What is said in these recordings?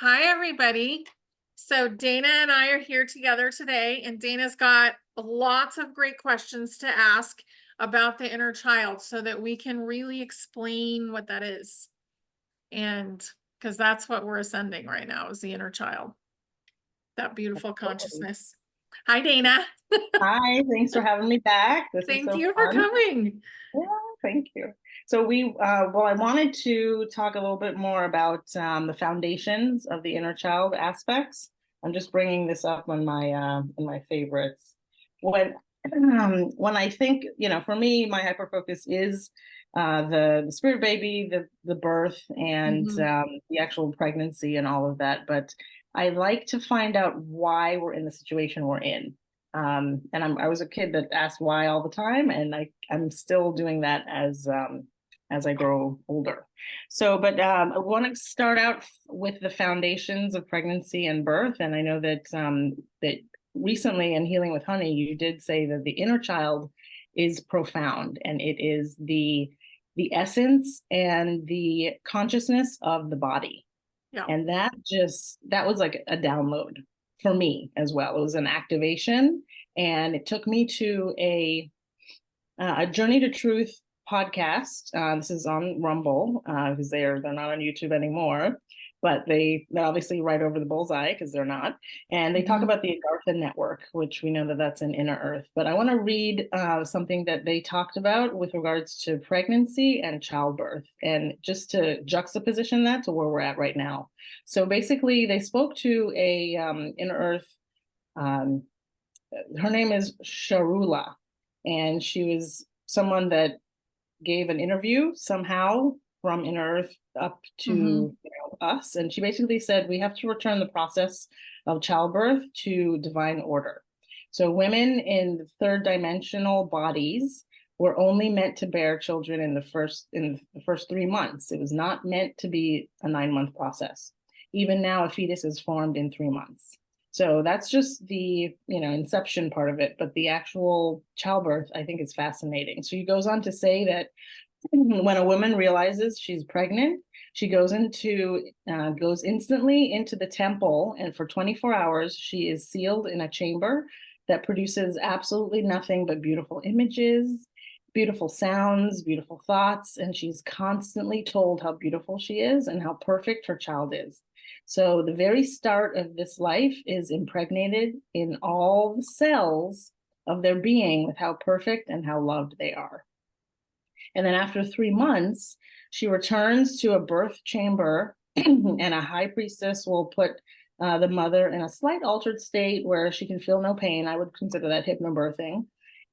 Hi, everybody. So Dana and I are here together today, and Dana's got lots of great questions to ask about the inner child so that we can really explain what that is. And because that's what we're ascending right now is the inner child, that beautiful Absolutely. consciousness. Hi, Dana. Hi, thanks for having me back. This is Thank so you for fun. coming. Yeah, thank you. I wanted to talk a little bit more about the foundations of the inner child aspects. I'm just bringing this up on my in my favorites. When when I think, for me, my hyper focus is the spirit baby, the birth, and Mhm. the actual pregnancy and all of that. But I like to find out why we're in the situation we're in. I was a kid that asked why all the time, and I'm still doing that as I grow older. I want to start out with the foundations of pregnancy and birth. And I know that recently in Healing with Honey, you did say that the inner child is profound, and it is the essence and the consciousness of the body. Yeah. And that was like a download for me as well. It was an activation, and it took me to a Journey to Truth podcast. This is on Rumble because they're not on YouTube anymore, but they're obviously right over the bullseye because they're not. And they talk Mhm. about the Agartha network, which we know that that's in Inner Earth. But I want to read something that they talked about with regards to pregnancy and childbirth, and just to juxtaposition that to where we're at right now. So basically, they spoke to a Inner Earth. Um, Her name is Sharula, and she was someone that gave an interview somehow from Inner Earth up to Mhm. us, and she basically said we have to return the process of childbirth to divine order. So women in the third dimensional bodies were only meant to bear children in the first 3 months. It was not meant to be a 9 month process. Even now, a fetus is formed in 3 months. So that's just the inception part of it, but the actual childbirth I think is fascinating. So he goes on to say that when a woman realizes she's pregnant, she goes instantly into the temple, and for 24 hours she is sealed in a chamber that produces absolutely nothing but beautiful images, beautiful sounds, beautiful thoughts, and she's constantly told how beautiful she is and how perfect her child is. So the very start of this life is impregnated in all the cells of their being with how perfect and how loved they are. And then after 3 months, she returns to a birth chamber, and a high priestess will put the mother in a slight altered state where she can feel no pain. I would consider that hypnobirthing.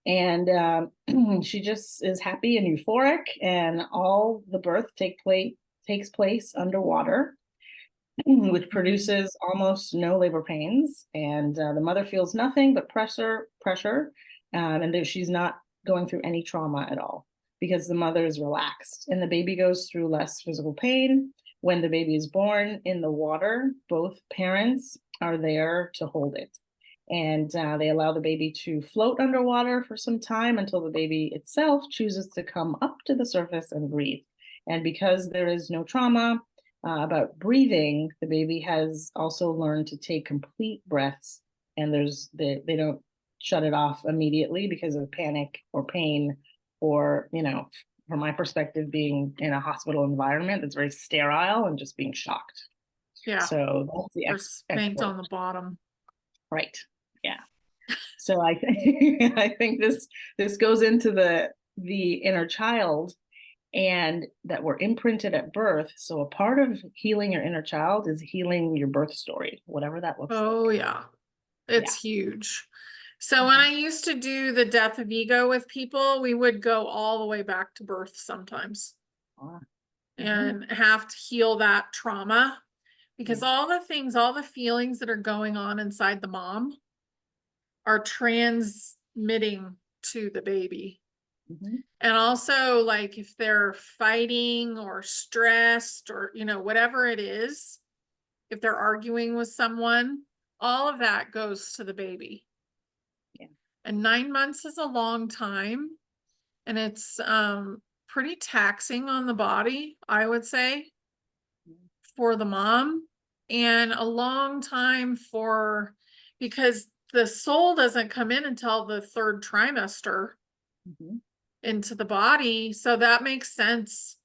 And she just is happy and euphoric, and all the birth takes place underwater, which Mhm. produces almost no labor pains. And the mother feels nothing but pressure, and that she's not going through any trauma at all because the mother is relaxed, and the baby goes through less physical pain. When the baby is born in the water, both parents are there to hold it. And they allow the baby to float underwater for some time until the baby itself chooses to come up to the surface and breathe. And because there is no trauma, about breathing, the baby has also learned to take complete breaths, and they don't shut it off immediately because of panic or pain, or from my perspective, being in a hospital environment that's very sterile and just being shocked. Yeah. So that's the They're spanked export, on the bottom. right? Yeah. So I think I think this goes into the inner child, and that we're imprinted at birth. So a part of healing your inner child is healing your birth story, whatever that looks Oh, like. yeah. Yeah. It's huge. So when I used to do the death of ego with people, we would go all the way back to birth sometimes Ah, mhm. and have to heal that trauma because Yeah. all the things, all the feelings that are going on inside the mom are transmitting to the baby. Mhm. And also, like if they're fighting or stressed or, whatever it is, if they're arguing with someone, all of that goes to the baby. Yeah. And 9 months is a long time, and it's pretty taxing on the body, I would say, for the mom. and a long time because the soul doesn't come in until the third trimester Mhm. into the body. So that makes sense.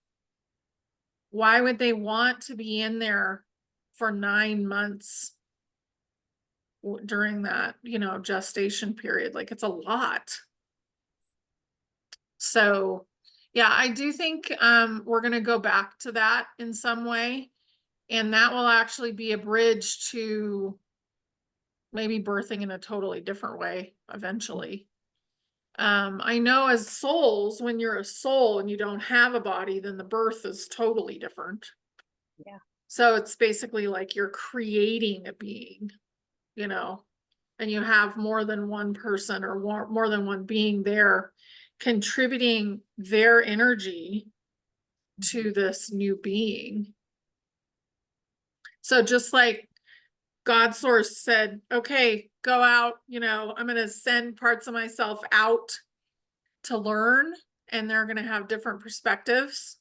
Why would they want to be in there for 9 months during that, gestation period? Like, it's a lot. So yeah, I do think we're going to go back to that in some way. And that will actually be a bridge to maybe birthing in a totally different way eventually. I know as souls, when you're a soul and you don't have a body, then the birth is totally different. Yeah. So it's basically like you're creating a being, you know, and you have more than one person or more than one being there contributing their energy to this new being. So just like God source said, okay, go out, I'm going to send parts of myself out to learn, and they're going to have different perspectives.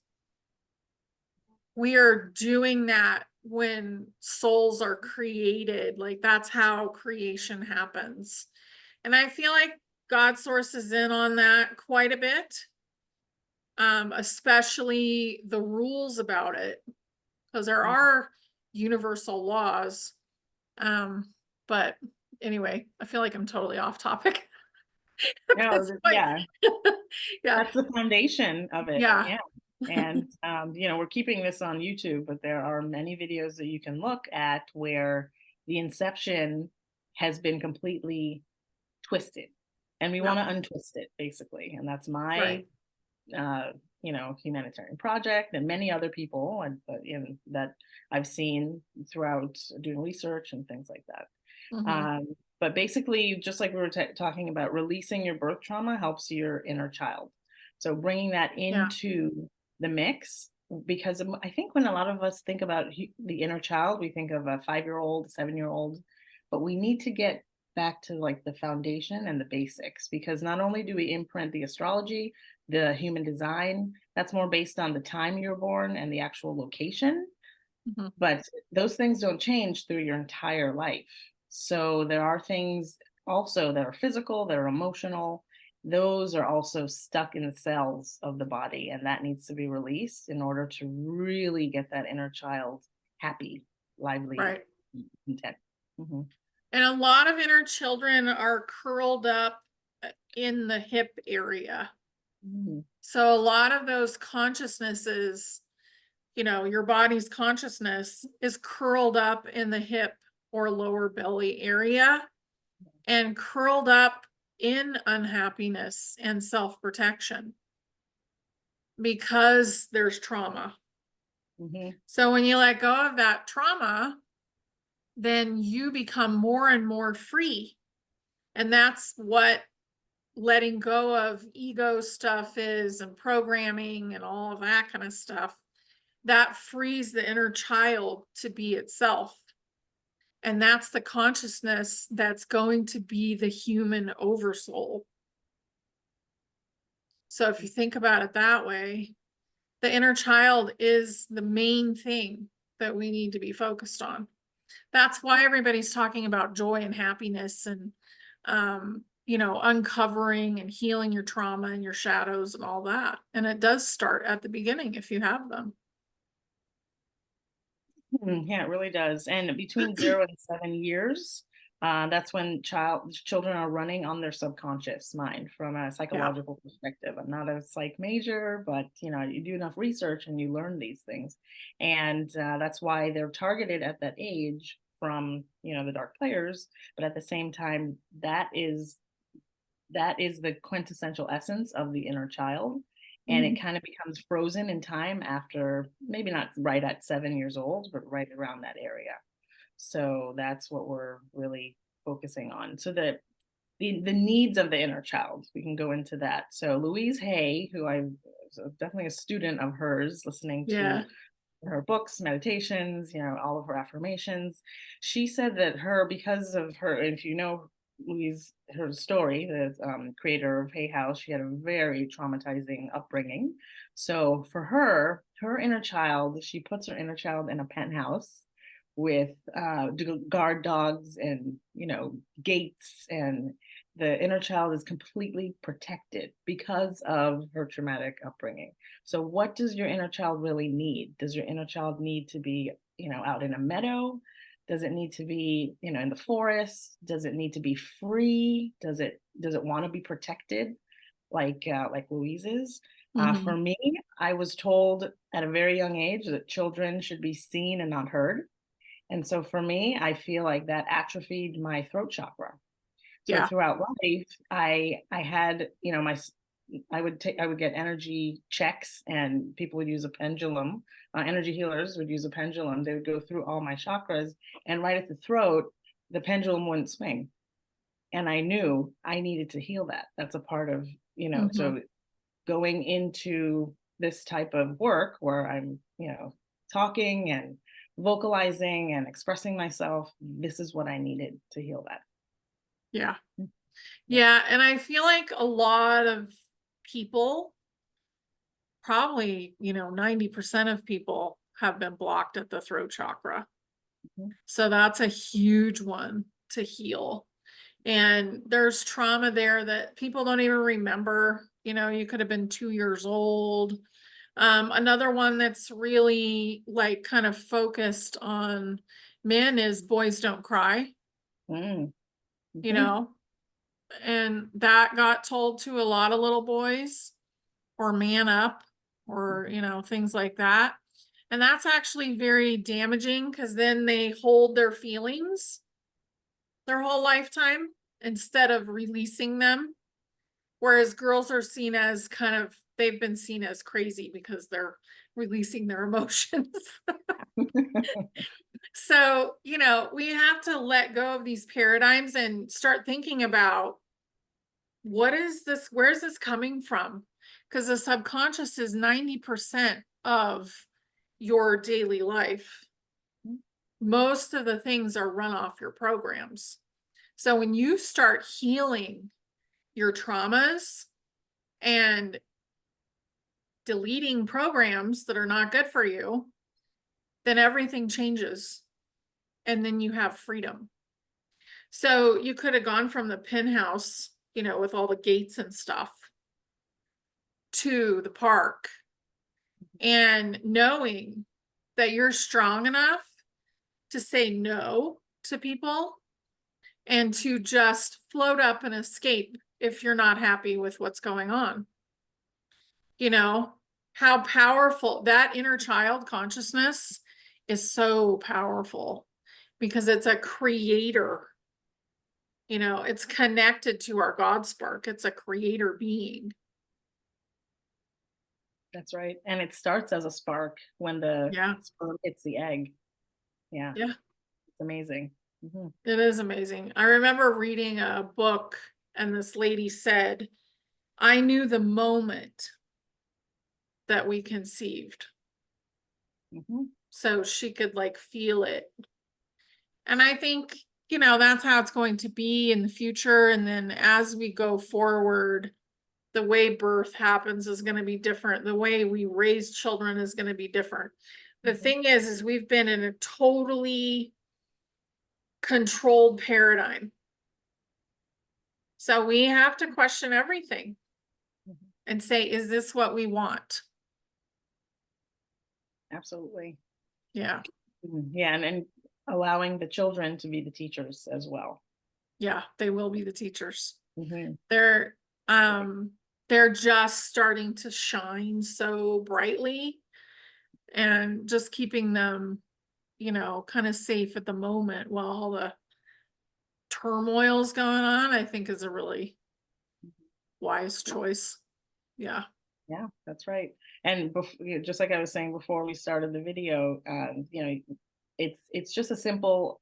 We are doing that when souls are created. Like, that's how creation happens. And I feel like God source is in on that quite a bit, especially the rules about it, because there are universal laws. But anyway, I feel like I'm totally off topic at No, this point. yeah, Yeah. that's the foundation of it. Yeah. Yeah. And we're keeping this on YouTube, but there are many videos that you can look at where the inception has been completely twisted. And we Yeah. want to untwist it, basically. And that's my Right. uh, humanitarian project, and many other people that I've seen throughout doing research and things like that. Mhm. But basically, just like we were talking about, releasing your birth trauma helps your inner child. So bringing that Yeah. into the mix, because I think when a lot of us think about the inner child, we think of a 5-year-old, 7-year-old, but we need to get back to like the foundation and the basics, because not only do we imprint the astrology, the human design, that's more based on the time you're born and the actual location, Mhm. but those things don't change through your entire life. So there are things also that are physical, that are emotional. Those are also stuck in the cells of the body, and that needs to be released in order to really get that inner child happy, lively, Right. content. Mhm. And a lot of inner children are curled up in the hip area. Mhm. So a lot of those consciousnesses, your body's consciousness is curled up in the hip or lower belly area and curled up in unhappiness and self-protection because there's trauma. Mhm. So when you let go of that trauma, then you become more and more free. And that's what letting go of ego stuff is, and programming and all of that kind of stuff. That frees the inner child to be itself. And that's the consciousness that's going to be the human oversoul. So if you think about it that way, the inner child is the main thing that we need to be focused on. That's why everybody's talking about joy and happiness and, uncovering and healing your trauma and your shadows and all that. And it does start at the beginning if you have them. Yeah, it really does. And between 0 and 7 years, that's when children are running on their subconscious mind from a Yeah. psychological perspective. I'm not a psych major, but you do enough research and you learn these things, and that's why they're targeted at that age from the dark players. But at the same time, that is the quintessential essence of the inner child. And Mhm. it kind of becomes frozen in time after, maybe not right at 7 years old, but right around that area. So that's what we're really focusing on. So the needs of the inner child, we can go into that. So Louise Hay, who I was definitely a student of hers, listening to Yeah. her books, meditations, all of her affirmations. She said that because of her, if you know Louise, her story, the creator of Hay House, she had a very traumatizing upbringing. So for her inner child, she puts her inner child in a penthouse with guard dogs and, gates, and the inner child is completely protected because of her traumatic upbringing. So what does your inner child really need? Does your inner child need to be, out in a meadow? Does it need to be, in the forest? Does it need to be free? Does it want to be protected like Louise's? For Mhm. me, I was told at a very young age that children should be seen and not heard. And so for me, I feel like that atrophied my throat chakra. So Yeah. throughout life, I had, I would get energy checks, and people would use a pendulum. Energy healers would use a pendulum. They would go through all my chakras, and right at the throat, the pendulum wouldn't swing. And I knew I needed to heal that. That's a part of, Mhm. so going into this type of work where I'm, talking and vocalizing and expressing myself, this is what I needed to heal that. Yeah. Yeah. Yeah, and I feel like a lot of people, probably, 90% of people have been blocked at the throat chakra. Mhm. So that's a huge one to heal. And there's trauma there that people don't even remember. You could have been 2 years old. Another one that's really like kind of focused on men is boys don't cry, Mm, you mhm, know, and that got told to a lot of little boys, or man up, or, mhm, things like that. And that's actually very damaging because then they hold their feelings their whole lifetime instead of releasing them. Whereas girls are seen as they've been seen as crazy because they're releasing their emotions. So, we have to let go of these paradigms and start thinking about, what is this? Where's this coming from? Because the subconscious is 90% of your daily life. Most of the things are run off your programs. So when you start healing your traumas and deleting programs that are not good for you, then everything changes and then you have freedom. So you could have gone from the penthouse, with all the gates and stuff, to the park, and knowing that you're strong enough to say no to people and to just float up and escape if you're not happy with what's going on. You know, how powerful that inner child consciousness is, so powerful because it's a creator. It's connected to our God spark. It's a creator being. That's right. And it starts as a spark when the Yeah. sperm hits the egg. Yeah, Yeah. it's amazing. Mhm. It is amazing. I remember reading a book and this lady said, I knew the moment that we conceived. Mhm. So she could like feel it. And I think, that's how it's going to be in the future. And then as we go forward, the way birth happens is going to be different. The way we raise children is going to be different. The Mhm. thing is we've been in a totally controlled paradigm. So we have to question everything Mhm. and say, is this what we want? Absolutely. Yeah. Mhm. Yeah, and allowing the children to be the teachers as well. Yeah, they will be the teachers. Mhm. They're um they're just starting to shine so brightly, and just keeping them, kind of safe at the moment while all the turmoil's going on, I think is a really wise choice. Yeah. Yeah, that's right. And just like I was saying before we started the video, it's just a simple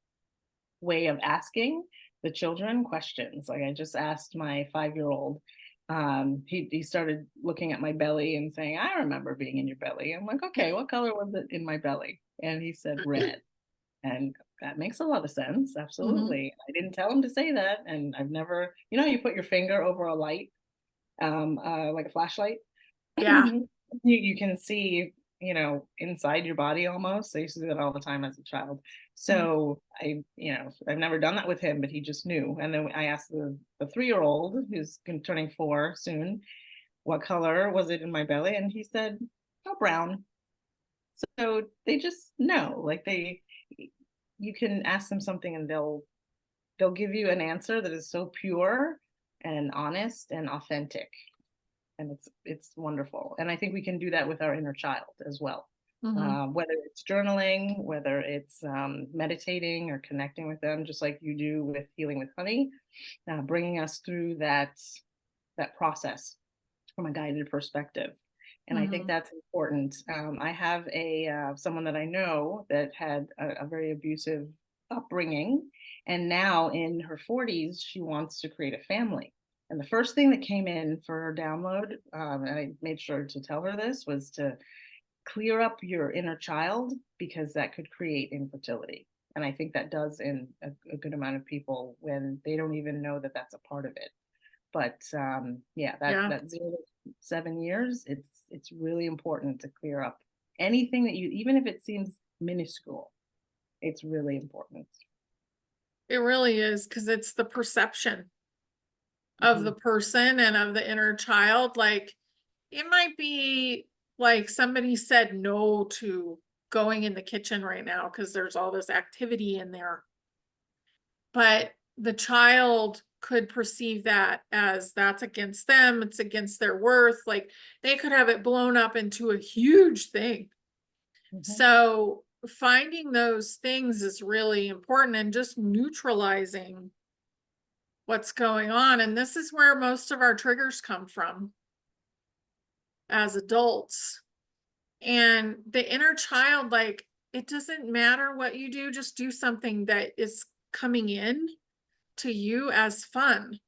way of asking the children questions. Like I just asked my 5-year-old. He started looking at my belly and saying, "I remember being in your belly." I'm like, "Okay, what color was it in my belly?" And he said, "Red." And that makes a lot of sense. Hmm. Absolutely. I didn't tell him to say that, and I've never, you put your finger over a light, like a flashlight. Yeah. You can see, inside your body almost. I used to do that all the time as a child. Mhm. So I've never done that with him, but he just knew. And then I asked the 3-year-old who's turning 4 soon, what color was it in my belly? And he said, oh, brown. So they just know, like you can ask them something and they'll give you an answer that is so pure and honest and authentic. And it's wonderful. And I think we can do that with our inner child as well. Mhm. Whether it's journaling, whether it's meditating or connecting with them, just like you do with Healing with Honey, bringing us through that process from a guided perspective. And I think Mhm. that's important. I have someone that I know that had a very abusive upbringing, and now in her 40s, she wants to create a family. And the first thing that came in for her download, and I made sure to tell her this, was to clear up your inner child because that could create infertility. And I think that does in a good amount of people when they don't even know that that's a part of it. But yeah, Yeah. that 0 to 7 years, it's really important to clear up anything that even if it seems minuscule, it's really important. It really is, because it's the perception of the Mhm. person and of the inner child. Like, it might be like somebody said no to going in the kitchen right now because there's all this activity in there. But the child could perceive that as that's against them, it's against their worth. Like, they could have it blown up into a huge thing. Mhm. So finding those things is really important, and just neutralizing what's going on. And this is where most of our triggers come from as adults. And the inner child, like, it doesn't matter what you do, just do something that is coming in to you as fun.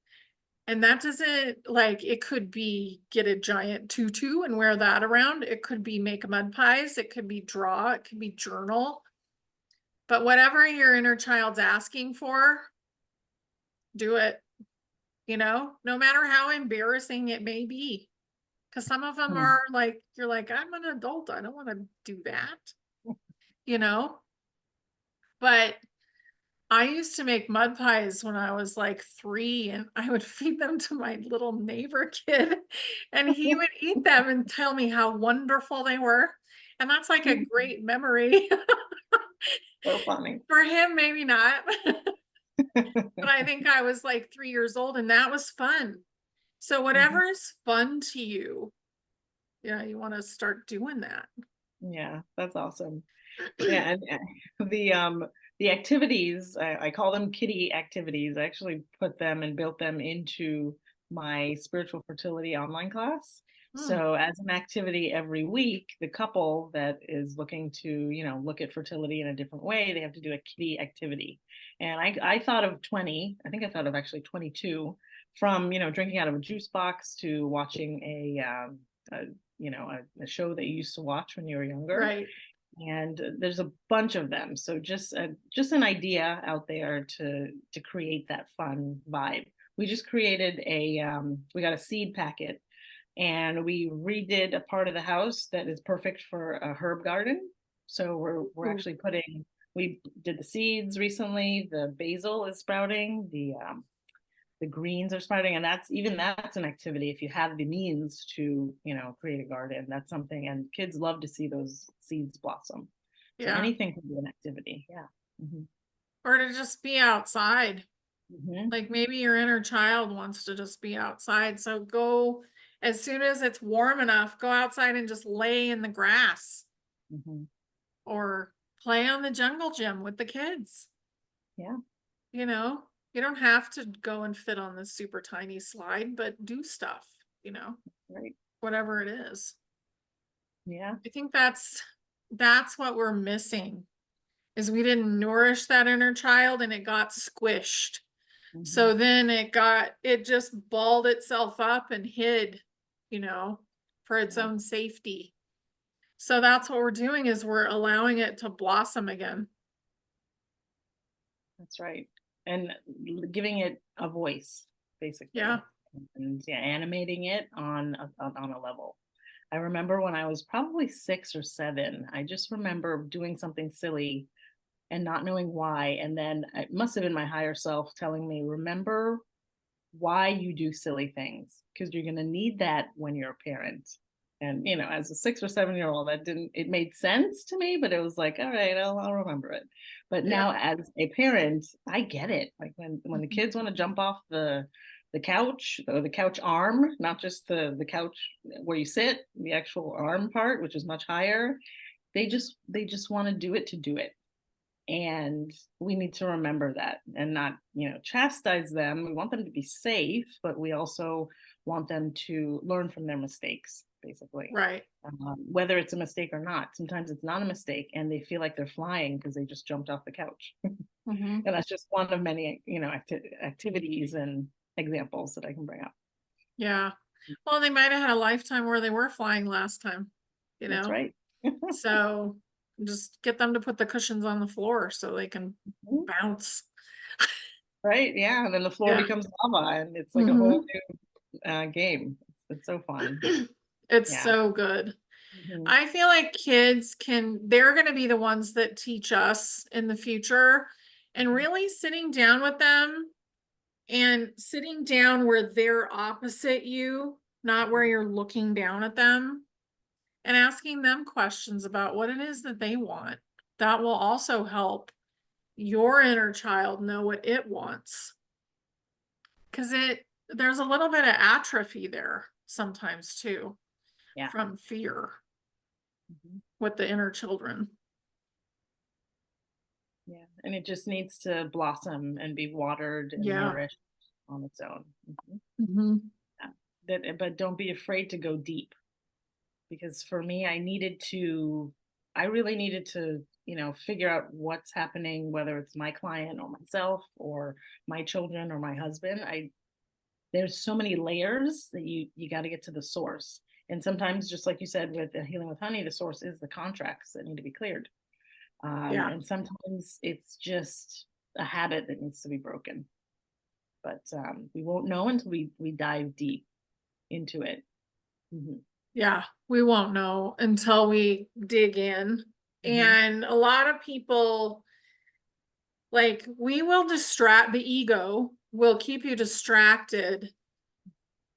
And that doesn't, like, it could be get a giant tutu and wear that around. It could be make mud pies. It could be draw. It could be journal. But whatever your inner child's asking for, do it, no matter how embarrassing it may be. Because some of them Hmm. are like, you're like, I'm an adult. I don't want to do that, you know? But I used to make mud pies when I was like 3, and I would feed them to my little neighbor kid, and he would eat them and tell me how wonderful they were. And that's like a great memory. So funny. For him, maybe not. But I think I was like 3 years old, and that was fun. So Mhm. whatever is fun to you, you want to start doing that. Yeah, that's awesome. Yeah, and the activities, I call them kitty activities. I actually put them and built them into my spiritual fertility online class. Hmm. So as an activity every week, the couple that is looking to, look at fertility in a different way, they have to do a kitty activity. And I thought of 20, I think I thought of actually 22, from, drinking out of a juice box to watching a show that you used to watch when you were younger, Right. and there's a bunch of them. So just an idea out there to create that fun vibe. We just created we got a seed packet, and we redid a part of the house that is perfect for a herb garden. So we're Ooh. actually we did the seeds recently. The basil is sprouting. The greens are sprouting, and that's an activity if you have the means to create a garden. That's something, and kids love to see those seeds blossom. So Yeah. anything can be an activity. Yeah. Hmm. Or to just be outside. Hmm. Like, maybe your inner child wants to just be outside. So go, as soon as it's warm enough, go outside and just lay in the grass, Hmm. or play on the jungle gym with the kids. Yeah. You know, you don't have to go and fit on this super tiny slide, but do stuff, Right. whatever it is. Yeah. I think that's what we're missing, is we didn't nourish that inner child, and it got squished. Hmm. So then it just balled itself up and hid, for its Yeah. own safety. So that's what we're doing, is we're allowing it to blossom again. That's right. And giving it a voice, Yeah. basically, and yeah, animating it on a level. I remember when I was probably 6 or 7, I just remember doing something silly and not knowing why. And then it must have been my higher self telling me, remember why you do silly things, because you're going to need that when you're a parent. And, as a 6 or 7 year old, it made sense to me, but it was like, all right, I'll remember it. But Yeah. now as a parent, I get it. Like when the Mhm. kids want to jump off the couch or the couch arm, not just the couch where you sit, the actual arm part, which is much higher. They just want to do it. And we need to remember that and not, chastise them. We want them to be safe, but we also want them to learn from their mistakes, basically. Right. Whether it's a mistake or not. Sometimes it's not a mistake and they feel like they're flying because they just jumped off the couch. Hmm. And that's just one of many, activities and examples that I can bring up. Yeah. Well, they might have had a lifetime where they were flying last time, you That's know? right. So just get them to put the cushions on the floor so they can bounce. Right. Yeah. And then the floor Yeah. becomes lava and it's like a whole Hmm. new game. It's so fun. It's Yeah. so good. Mhm. I feel like they're going to be the ones that teach us in the future, and really sitting down with them and sitting down where they're opposite you, not where you're looking down at them, and asking them questions about what it is that they want. That will also help your inner child know what it wants. Because there's a little bit of atrophy there sometimes too, Yeah. from fear Mhm. with the inner children. Yeah, and it just needs to blossom and be watered and Yeah. nourished on its own. Hmm. Yeah. But don't be afraid to go deep, because for me, I really needed to, figure out what's happening, whether it's my client or myself or my children or my husband. There's so many layers that you got to get to the source. And sometimes, just like you said with the Healing with Honey, the source is the contracts that need to be cleared. Yeah. And sometimes it's just a habit that needs to be broken. But we won't know until we dive deep into it. Mhm. Yeah. We won't know until we dig in. Mhm. And a lot of people, like, we will distract the ego, will keep you distracted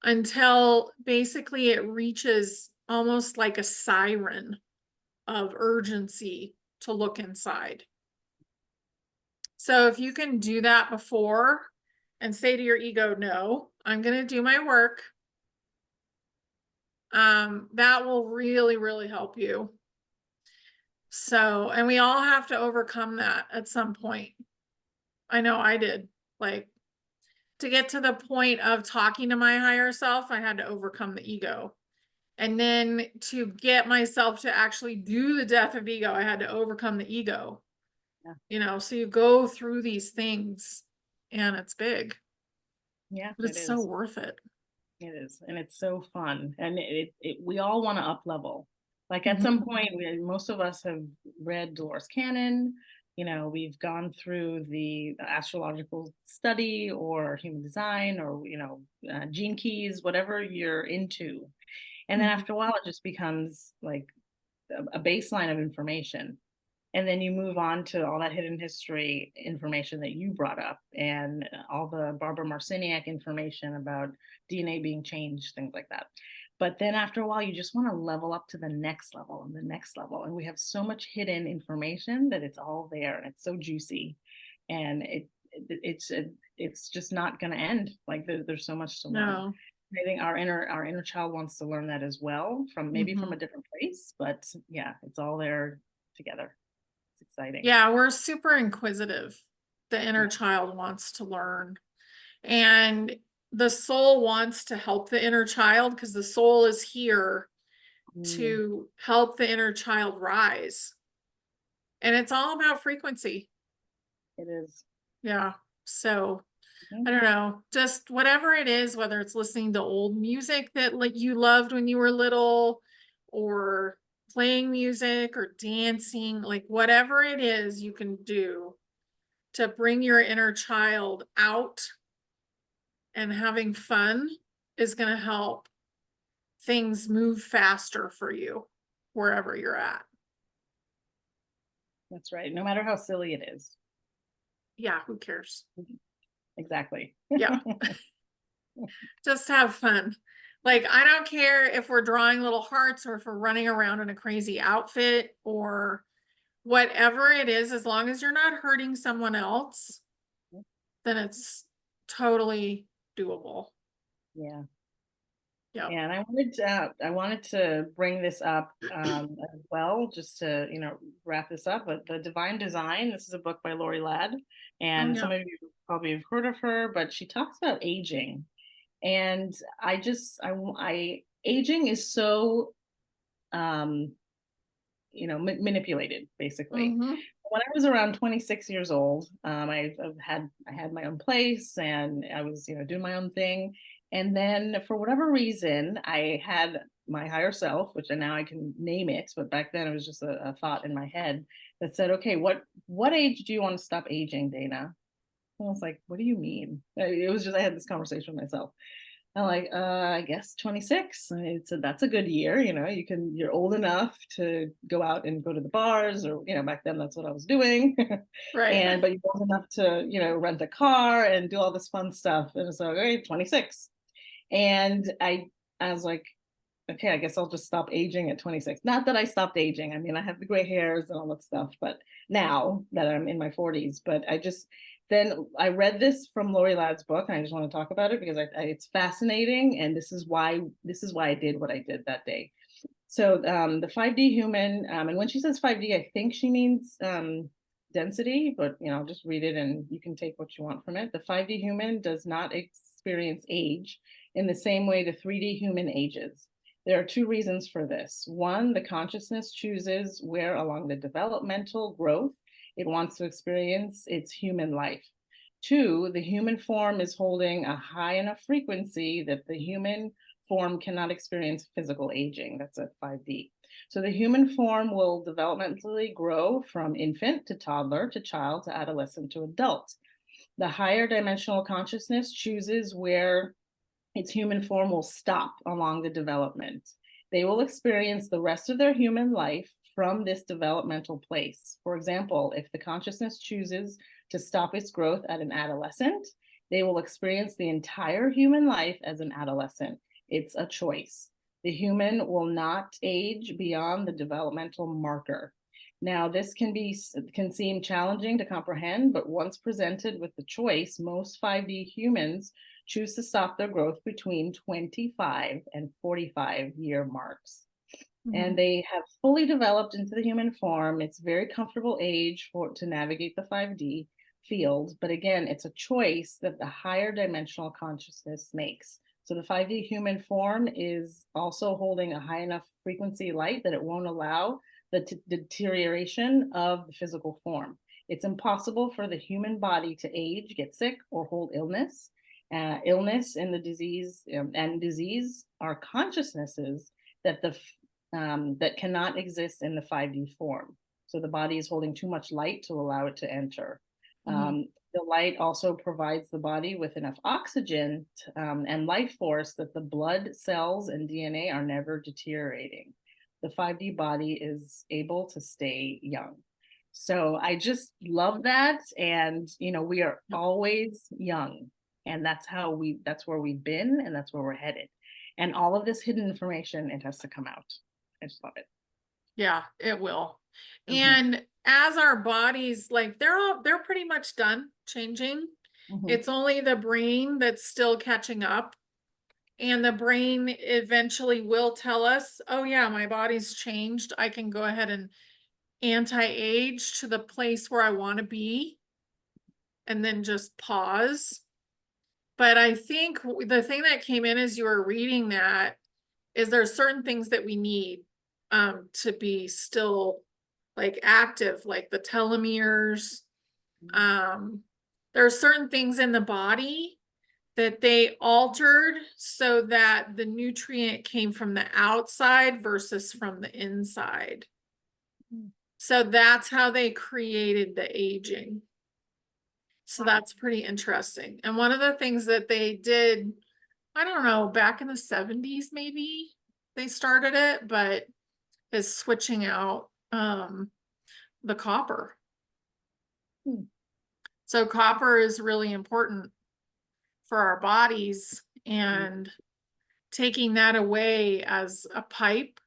until basically it reaches almost like a siren of urgency to look inside. So if you can do that before and say to your ego, no, I'm going to do my work, that will really, really help you. So, and we all have to overcome that at some point. I know I did. Like, to get to the point of talking to my higher self, I had to overcome the ego. And then to get myself to actually do the death of ego, I had to overcome the ego. Yeah. So you go through these things and it's big, Yeah, but it it's so is. worth it. It is, and it's so fun, and we all want to up level. Like at some Mhm. point, most of us have read Dolores Cannon. We've gone through the astrological study or human design or gene keys, whatever you're into. And then Mhm. after a while, it just becomes like a baseline of information. And then you move on to all that hidden history information that you brought up and all the Barbara Marciniak information about DNA being changed, things like that. But then after a while, you just want to level up to the next level and the next level. And we have so much hidden information that it's all there and it's so juicy. And it's just not going to end. Like there's so much to learn. No. I think our inner child wants to learn that as well, from maybe from Mhm. a different place, but yeah, it's all there together. It's exciting. Yeah, we're super inquisitive. The inner Yeah. child wants to learn. And the soul wants to help the inner child because the soul is here Mm, to help the inner child rise. And it's all about frequency. it is. Yeah. So I Mhm. don't know, just whatever it is, whether it's listening to old music that like you loved when you were little, or playing music or dancing, like whatever it is you can do to bring your inner child out and having fun is going to help. things move faster for you wherever you're at. That's right. No matter how silly it is. Yeah, who cares? Exactly. Yeah, just have fun. Like, I don't care if we're drawing little hearts or if we're running around in a crazy outfit or whatever it is, as long as you're not hurting someone else, then it's totally doable. Yeah. Yeah. Yeah, and I wanted to bring this up as well, just to, wrap this up. But The Divine Design, this is a book by Lori Ladd, Oh, and yeah. some of you probably have heard of her, but she talks about aging. And aging is so manipulated, basically. Mm-hmm. When I was around 26 years old, I had my own place, and I was, doing my own thing. And then for whatever reason, I had my higher self, which now I can name it, but back then it was just a thought in my head that said, okay, what age do you want to stop aging, Dayna? I was like, what do you mean? It was just, I had this conversation with myself. I'm like, I guess 26. And it said, that's a good year. You're old enough to go out and go to the bars, or, back then that's what I was doing. Right. But you're old enough to, rent a car and do all this fun stuff. And so, okay, 26. And I was like, okay, I guess I'll just stop aging at 26. Not that I stopped aging. I mean, I have the gray hairs and all that stuff, but now that I'm in my 40s, but then I read this from Lori Ladd's book, and I just want to talk about it because it's fascinating, and this is why I did what I did that day. So the 5D human, and when she says 5D, I think she means density, but just read it and you can take what you want from it. The 5D human does not experience age in the same way the 3D human ages. There are two reasons for this. One, the consciousness chooses where along the developmental growth it wants to experience its human life. Two, the human form is holding a high enough frequency that the human form cannot experience physical aging. That's at 5D. So the human form will developmentally grow from infant to toddler to child to adolescent to adult. The higher dimensional consciousness chooses where its human form will stop along the development. They will experience the rest of their human life from this developmental place. For example, if the consciousness chooses to stop its growth at an adolescent, they will experience the entire human life as an adolescent. It's a choice. The human will not age beyond the developmental marker. Now, this can seem challenging to comprehend, but once presented with the choice, most 5D humans choose to stop their growth between 25 and 45-year marks. And they have fully developed into the human form. It's a very comfortable age to navigate the 5D field. But again, it's a choice that the higher dimensional consciousness makes. So the 5D human form is also holding a high enough frequency light that it won't allow the deterioration of the physical form. It's impossible for the human body to age, get sick, or hold illness. Illness and disease are consciousnesses that that cannot exist in the 5D form. So the body is holding too much light to allow it to enter. The light also provides the body with enough oxygen and life force that the blood cells and DNA are never deteriorating. The 5D body is able to stay young. So I just love that. And, we are always young. And that's where we've been, and that's where we're headed. And all of this hidden information, it has to come out. I just love it. Yeah, it will. And as our bodies, like they're pretty much done changing. It's only the brain that's still catching up. And the brain eventually will tell us, oh yeah, my body's changed. I can go ahead and anti-age to the place where I want to be. And then just pause. But I think the thing that came in as you were reading that is there's certain things that we need to be still like active, like the telomeres. There are certain things in the body that they altered so that the nutrient came from the outside versus from the inside. So that's how they created the aging. So that's pretty interesting. And one of the things that they did, I don't know, back in the 70s, maybe, they started it, but is switching out the copper. Hmm. So copper is really important for our bodies, and taking that away as a pipe,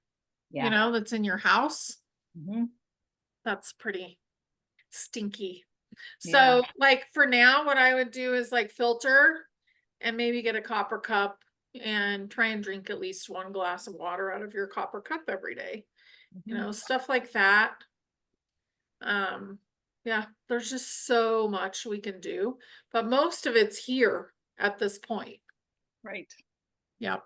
Yeah. that's in your house, Mhm. that's pretty stinky. Yeah. So like for now, what I would do is like filter and maybe get a copper cup and try and drink at least 1 glass of water out of your copper cup every day. Mhm. Stuff like that. Yeah, there's just so much we can do, but most of it's here at this point. Right. Yep.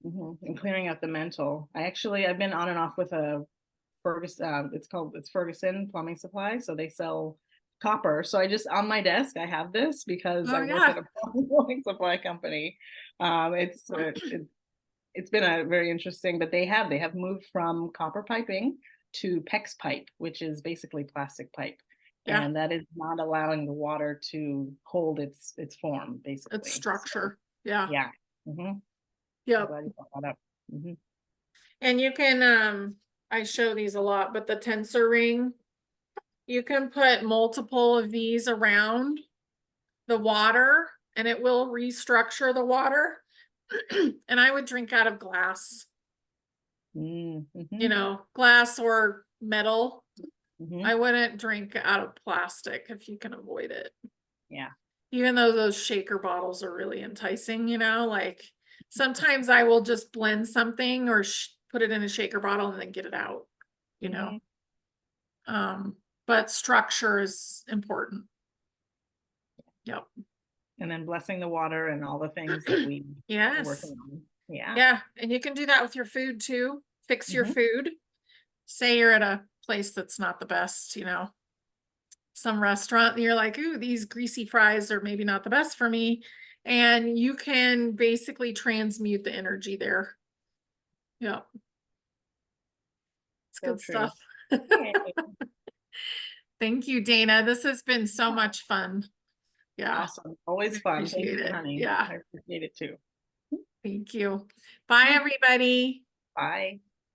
And clearing out the mental. I've been on and off with a Ferguson, it's Ferguson Plumbing Supply. So they sell copper. So I just, on my desk, I have this because Oh I work yeah. at a plumbing supply company. It's been a very interesting, but they have moved from copper piping to PEX pipe, which is basically plastic pipe. Yeah. And that is not allowing the water to hold its form, basically. It's So, structure. Yeah. yeah. hmm I'm Yep. glad you brought that up. hmm And you can, I show these a lot, but the tensor ring, you can put multiple of these around the water and it will restructure the water. And I would drink out of glass, Mm-hmm. glass or metal. Mm-hmm. I wouldn't drink out of plastic if you can avoid it. Yeah. Even though those shaker bottles are really enticing, like sometimes I will just blend something or put it in a shaker bottle and then get it out, you know. Mm-hmm. But structure is important. Yep. And then blessing the water and all the things that we are Yes. working on. Yeah. Yeah. And you can do that with your food too. Fix your Mm-hmm. food. Say you're at a place that's not the best, some restaurant, and you're like, ooh, these greasy fries are maybe not the best for me. And you can basically transmute the energy there. Yep. It's So good true. stuff. Yay. Thank you, Dana. This has been so much fun. Yeah. Awesome. Always I fun. Thank appreciate you, it. honey. Yeah. I appreciate it too. Thank you. Bye, everybody. Bye.